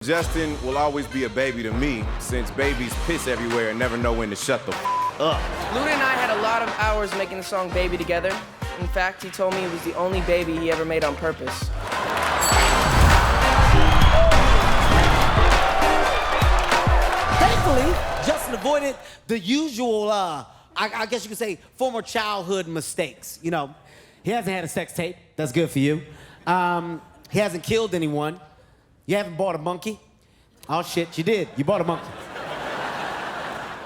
Justin will always be a baby to me, since babies piss everywhere and never know when to shut the up. Luda and I had a lot of hours making the song Baby together. In fact, he told me it was the only baby he ever made on purpose. Thankfully, Justin avoided the usual, I guess you could say, former childhood mistakes. You know, he hasn't had a sex tape. That's good for you. He hasn't killed anyone. You haven't bought a monkey. Oh, shit, you did. You bought a monkey.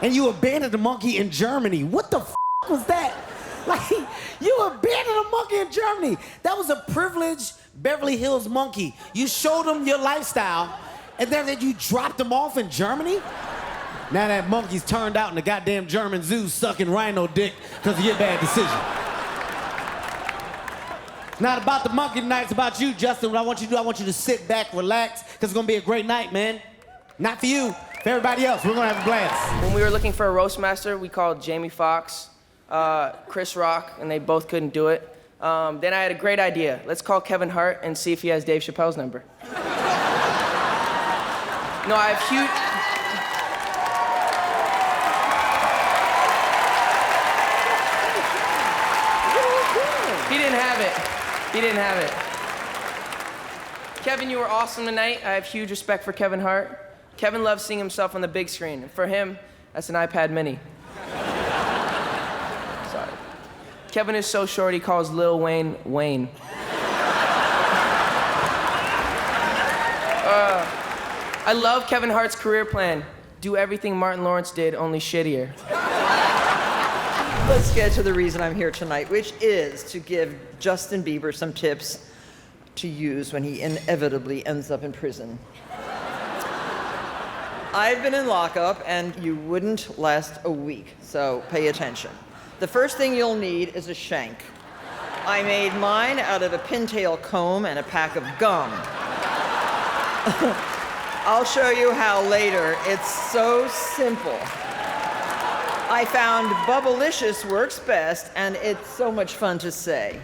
And you abandoned a monkey in Germany. What the f was that? Like, you abandoned a monkey in Germany. That was a privileged Beverly Hills monkey. You showed him your lifestyle, and then you dropped him off in Germany? Now that monkey's turned out in the goddamn German zoo sucking rhino dick because of your bad decision. It's not about the monkey tonight, it's about you, Justin. What I want you to do, I want you to sit back, relax, because it's gonna be a great night, man. Not for you, for everybody else. We're gonna have a blast. When we were looking for a roast master, we called Jamie Foxx, Chris Rock, and they both couldn't do it. Then I had a great idea. Let's call Kevin Hart and see if he has Dave Chappelle's number. No, I have huge... He didn't have it. He didn't have it. Kevin, you were awesome tonight. I have huge respect for Kevin Hart. Kevin loves seeing himself on the big screen. And for him, that's an iPad mini. Sorry. Kevin is so short, he calls Lil Wayne, Wayne. I love Kevin Hart's career plan. Do everything Martin Lawrence did, only shittier. Let's get to the reason I'm here tonight, which is to give Justin Bieber some tips to use when he inevitably ends up in prison. I've been in lockup, and you wouldn't last a week, so pay attention. The first thing you'll need is a shank. I made mine out of a pintail comb and a pack of gum. I'll show you how later. It's so simple. I found Bubblicious works best, and it's so much fun to say.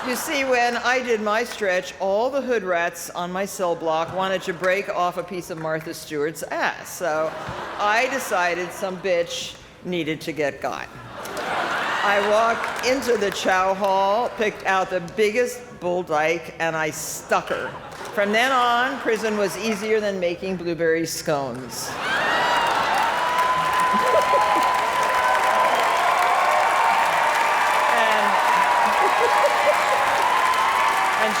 You see, when I did my stretch, all the hood rats on my cell block wanted to break off a piece of Martha Stewart's ass, so I decided some bitch needed to get got. I walked into the chow hall, picked out the biggest bull dyke, and I stuck her. From then on, prison was easier than making blueberry scones. And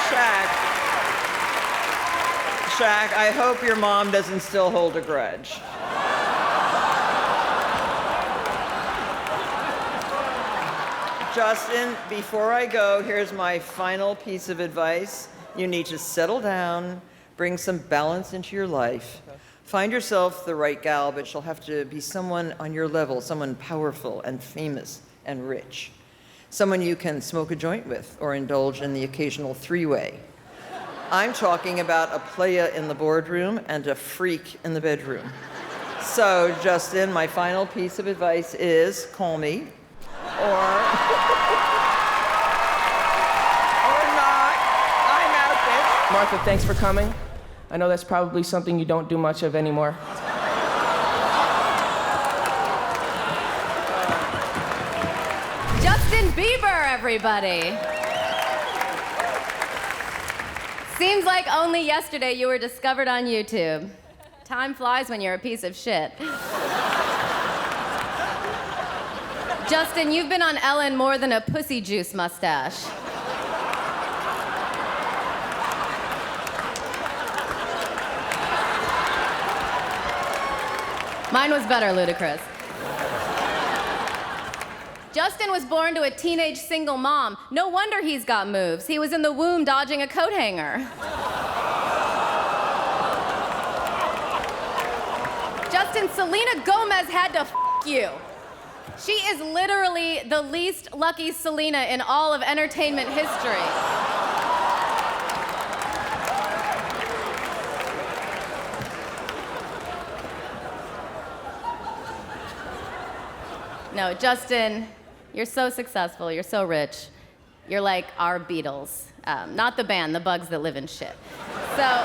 Shaq, I hope your mom doesn't still hold a grudge. Justin, before I go, here's my final piece of advice. You need to settle down, bring some balance into your life. Find yourself the right gal, but she'll have to be someone on your level, someone powerful and famous and rich. Someone you can smoke a joint with or indulge in the occasional three-way. I'm talking about a playa in the boardroom and a freak in the bedroom. So, Justin, my final piece of advice is call me or not. I'm out, bitch. Martha, thanks for coming. I know that's probably something you don't do much of anymore. Justin Bieber, everybody. Seems like only yesterday you were discovered on YouTube. Time flies when you're a piece of shit. Justin, you've been on Ellen more than a pussy juice mustache. Mine was better, Ludacris. Justin was born to a teenage single mom. No wonder he's got moves. He was in the womb dodging a coat hanger. Justin, Selena Gomez had to f you. She is literally the least lucky Selena in all of entertainment history. No, Justin, you're so successful, you're so rich. You're like our Beatles. Not the band, the bugs that live in shit. So.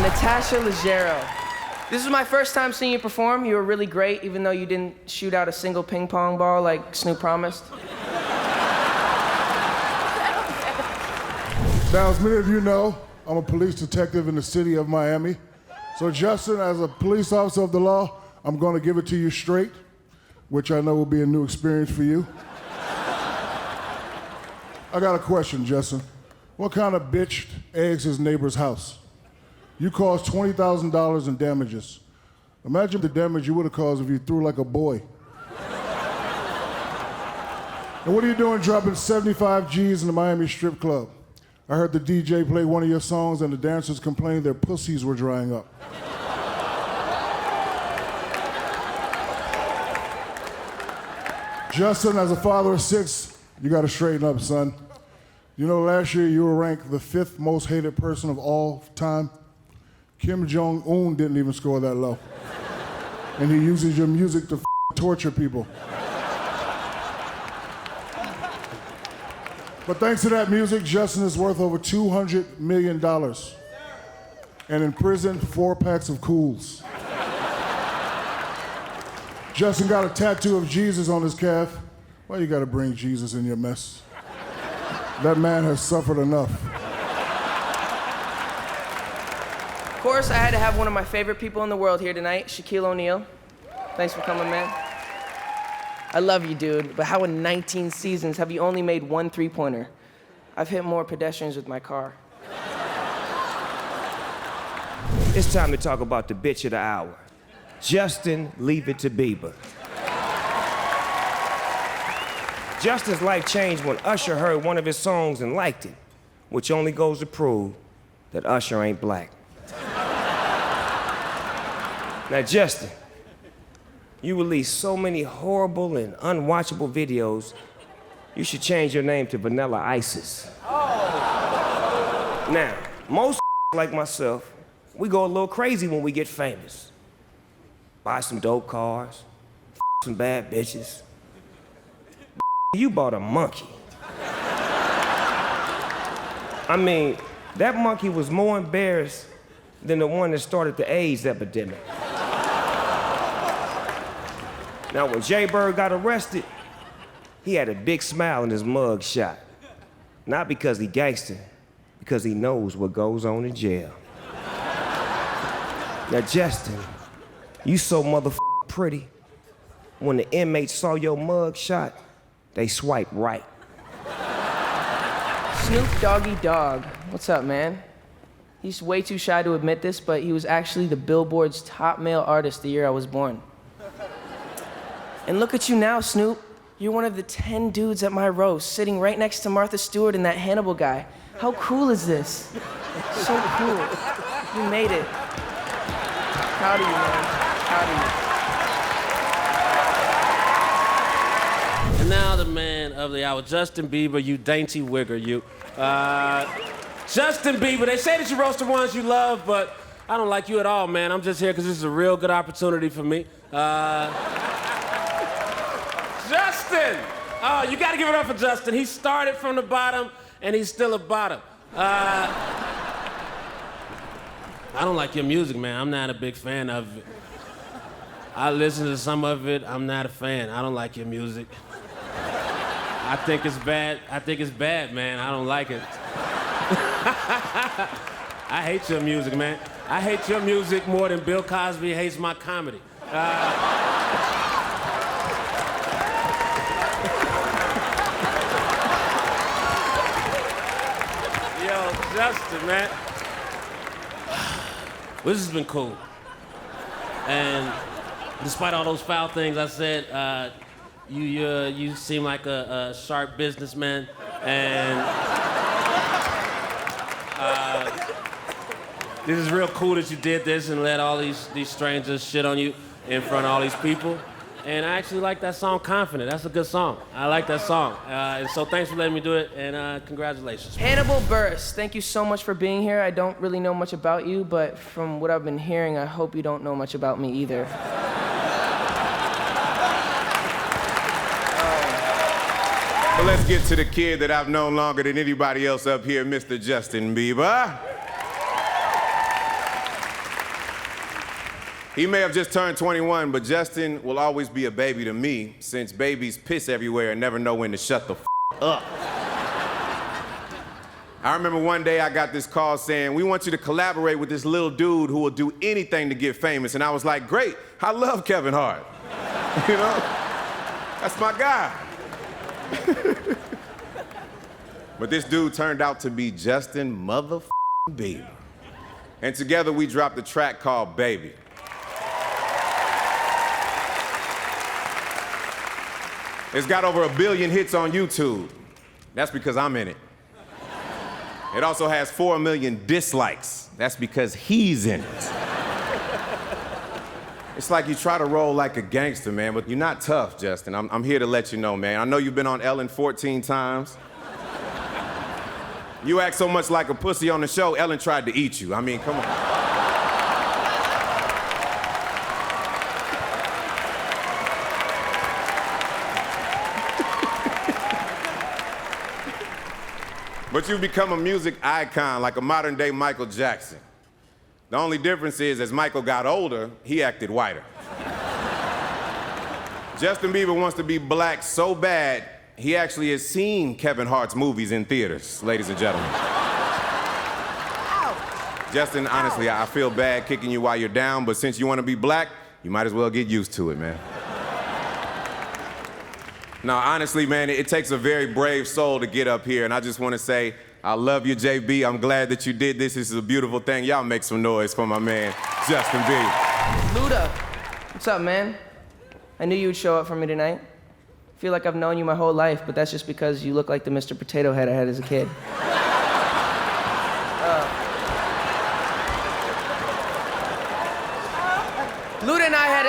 Natasha Leggero. This is my first time seeing you perform. You were really great, even though you didn't shoot out a single ping pong ball like Snoop promised. Now, as many of you know, I'm a police detective in the city of Miami. So Justin, as a police officer of the law, I'm gonna give it to you straight, which I know will be a new experience for you. I got a question, Justin. What kind of bitch eggs his neighbor's house? You caused $20,000 in damages. Imagine the damage you would have caused if you threw like a boy. And what are you doing dropping 75 G's in the Miami strip club? I heard the DJ play one of your songs and the dancers complained their pussies were drying up. Justin, as a father of 6, you gotta straighten up, son. You know, last year you were ranked the 5th most hated person of all time. Kim Jong-un didn't even score that low. And he uses your music to torture people. But thanks to that music, Justin is worth over $200 million. And in prison, 4 packs of Cools. Justin got a tattoo of Jesus on his calf. Why you gotta bring Jesus in your mess? That man has suffered enough. Of course, I had to have one of my favorite people in the world here tonight, Shaquille O'Neal. Thanks for coming, man. I love you, dude, but how in 19 seasons have you only made 1 3-pointer? I've hit more pedestrians with my car. It's time to talk about the bitch of the hour. Justin, Leave It to Bieber. Justin's life changed when Usher heard one of his songs and liked it, which only goes to prove that Usher ain't black. Now, Justin, you release so many horrible and unwatchable videos, you should change your name to Vanilla Isis. Oh. Now, most like myself, we go a little crazy when we get famous. Buy some dope cars, some bad bitches. You bought a monkey. I mean, that monkey was more embarrassed than the one that started the AIDS epidemic. Now, when Jay Bird got arrested, he had a big smile in his mug shot. Not because he gangster, because he knows what goes on in jail. Now, Justin, you so motherfucking pretty. When the inmates saw your mug shot, they swiped right. Snoop Doggy Dogg. What's up, man? He's way too shy to admit this, but he was actually the Billboard's top male artist the year I was born. And look at you now, Snoop. You're one of the 10 dudes at my roast, sitting right next to Martha Stewart and that Hannibal guy. How cool is this? So cool. You made it. Proud of you, man. Proud of you. And now the man of the hour, Justin Bieber, you dainty wigger, you. Justin Bieber, they say that you roast the ones you love, but I don't like you at all, man. I'm just here because this is a real good opportunity for me. Justin! Oh, you gotta give it up for Justin. He started from the bottom, and he's still a bottom. I don't like your music, man. I'm not a big fan of it. I listen to some of it. I'm not a fan. I don't like your music. I think it's bad. I think it's bad, man. I don't like it. I hate your music, man. I hate your music more than Bill Cosby hates my comedy. Yo, Justin, man. Well, this has been cool. And despite all those foul things I said, you seem like a sharp businessman, and this is real cool that you did this and let all these strangers shit on you in front of all these people. And I actually like that song, Confident. That's a good song. I like that song. And so thanks for letting me do it, and congratulations. Hannibal BURESS, thank you so much for being here. I don't really know much about you, but from what I've been hearing, I hope you don't know much about me either. But let's get to the kid that I've known longer than anybody else up here, Mr. Justin Bieber. He may have just turned 21, but Justin will always be a baby to me since babies piss everywhere and never know when to shut the up. I remember one day I got this call saying, we want you to collaborate with this little dude who will do anything to get famous. And I was like, great, I love Kevin Hart. You know? That's my guy. But this dude turned out to be Justin motherfucking Bieber. And together we dropped a track called Baby. It's got over 1 billion hits on YouTube. That's because I'm in it. It also has 4 million dislikes. That's because he's in it. It's like you try to roll like a gangster, man, but you're not tough, Justin. I'm here to let you know, man. I know you've been on Ellen 14 times. You act so much like a pussy on the show, Ellen tried to eat you. I mean, come on. But you've become a music icon, like a modern-day Michael Jackson. The only difference is, as Michael got older, he acted whiter. Justin Bieber wants to be black so bad, he actually has seen Kevin Hart's movies in theaters, ladies and gentlemen. Justin, honestly, I feel bad kicking you while you're down, but since you want to be black, you might as well get used to it, man. Now, honestly, man, it takes a very brave soul to get up here, and I just want to say, I love you, JB. I'm glad that you did this. This is a beautiful thing. Y'all make some noise for my man, Justin B. Luda, what's up, man? I knew you would show up for me tonight. I feel like I've known you my whole life, but that's just because you look like the Mr. Potato Head I had as a kid. Luda and I had,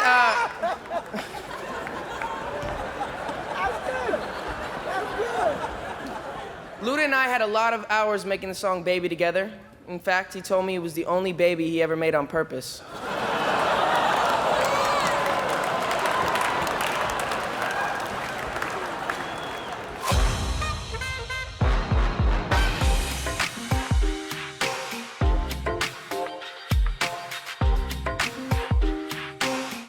Luda and I had a lot of hours making the song Baby together. In fact, he told me it was the only baby he ever made on purpose.